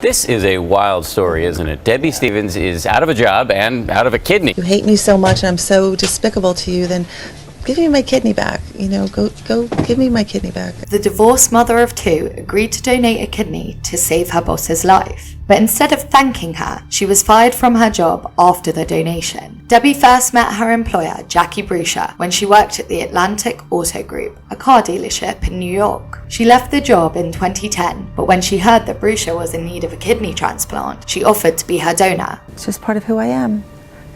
This is a wild story, isn't it? Debbie Stevens is out of a job and out of a kidney. You hate me so much and I'm so despicable to you, then give me my kidney back. Go give me my kidney back. The divorced mother of two agreed to donate a kidney to save her boss's life. But instead of thanking her, she was fired from her job after the donation. Debbie first met her employer, Jackie Bruscher, when she worked at the Atlantic Auto Group, a car dealership in New York. She left the job in 2010, but when she heard that Bruscher was in need of a kidney transplant, she offered to be her donor. It's just part of who I am.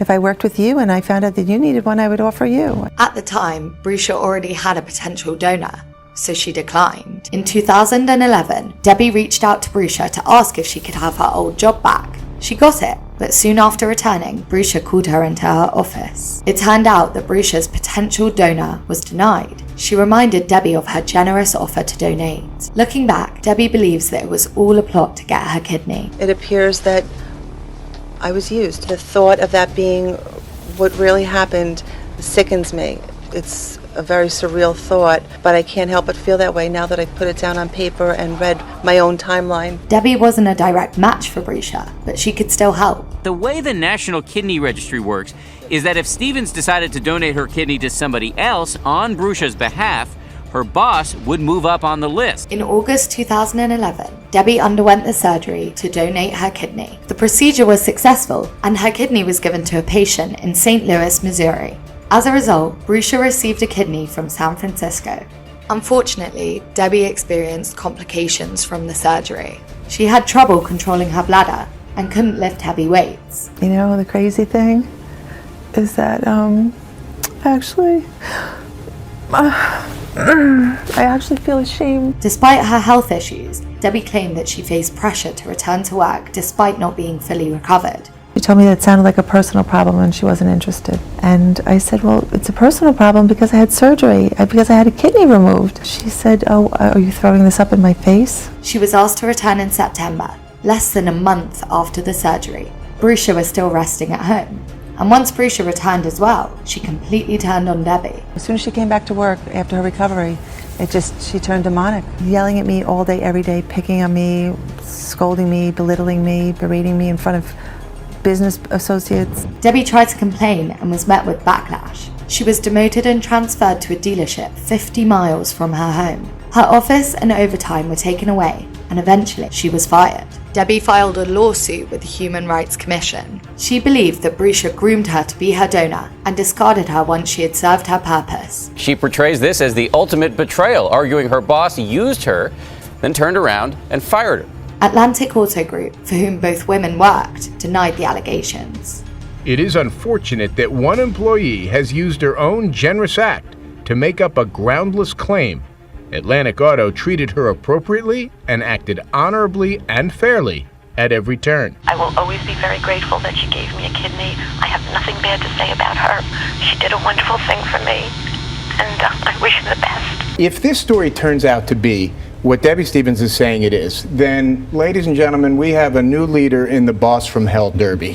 If I worked with you and I found out that you needed one, I would offer you. At the time, Bruscher already had a potential donor, so she declined. In 2011, Debbie reached out to Bruscher to ask if she could have her old job back. She got it, but soon after returning, Bruscher called her into her office. It turned out that Bruscher's potential donor was denied. She reminded Debbie of her generous offer to donate. Looking back, Debbie believes that it was all a plot to get her kidney. It appears that I was used. The thought of that being what really happened sickens me. It's a very surreal thought, but I can't help but feel that way now that I've put it down on paper and read my own timeline. Debbie wasn't a direct match for Bruscher, but she could still help. The way the National Kidney Registry works is that if Stevens decided to donate her kidney to somebody else on Bruscher's behalf, her boss would move up on the list. In August 2011, Debbie underwent the surgery to donate her kidney. The procedure was successful, and her kidney was given to a patient in St. Louis, Missouri. As a result, Bruscher received a kidney from San Francisco. Unfortunately, Debbie experienced complications from the surgery. She had trouble controlling her bladder and couldn't lift heavy weights. You know, the crazy thing is that I actually feel ashamed. Despite her health issues, Debbie claimed that she faced pressure to return to work despite not being fully recovered. She told me that it sounded like a personal problem and she wasn't interested. And I said, well, it's a personal problem because I had surgery, because I had a kidney removed. She said, oh, are you throwing this up in my face? She was asked to return in September, less than a month after the surgery. Bruscher was still resting at home. And once Bruscher returned as well, she completely turned on Debbie. As soon as she came back to work after her recovery, she turned demonic, yelling at me all day, every day, picking on me, scolding me, belittling me, berating me in front of business associates. Debbie tried to complain and was met with backlash. She was demoted and transferred to a dealership 50 miles from her home. Her office and overtime were taken away, and eventually she was fired. Debbie filed a lawsuit with the Human Rights Commission. She believed that Bruscher groomed her to be her donor and discarded her once she had served her purpose. She portrays this as the ultimate betrayal, arguing her boss used her, then turned around and fired her. Atlantic Auto Group, for whom both women worked, denied the allegations. It is unfortunate that one employee has used her own generous act to make up a groundless claim. Atlantic Auto treated her appropriately and acted honorably and fairly at every turn. I will always be very grateful that she gave me a kidney. I have nothing bad to say about her. She did a wonderful thing for me, and I wish her the best. If this story turns out to be what Debbie Stevens is saying it is, then, ladies and gentlemen, we have a new leader in the Boss from Hell Derby.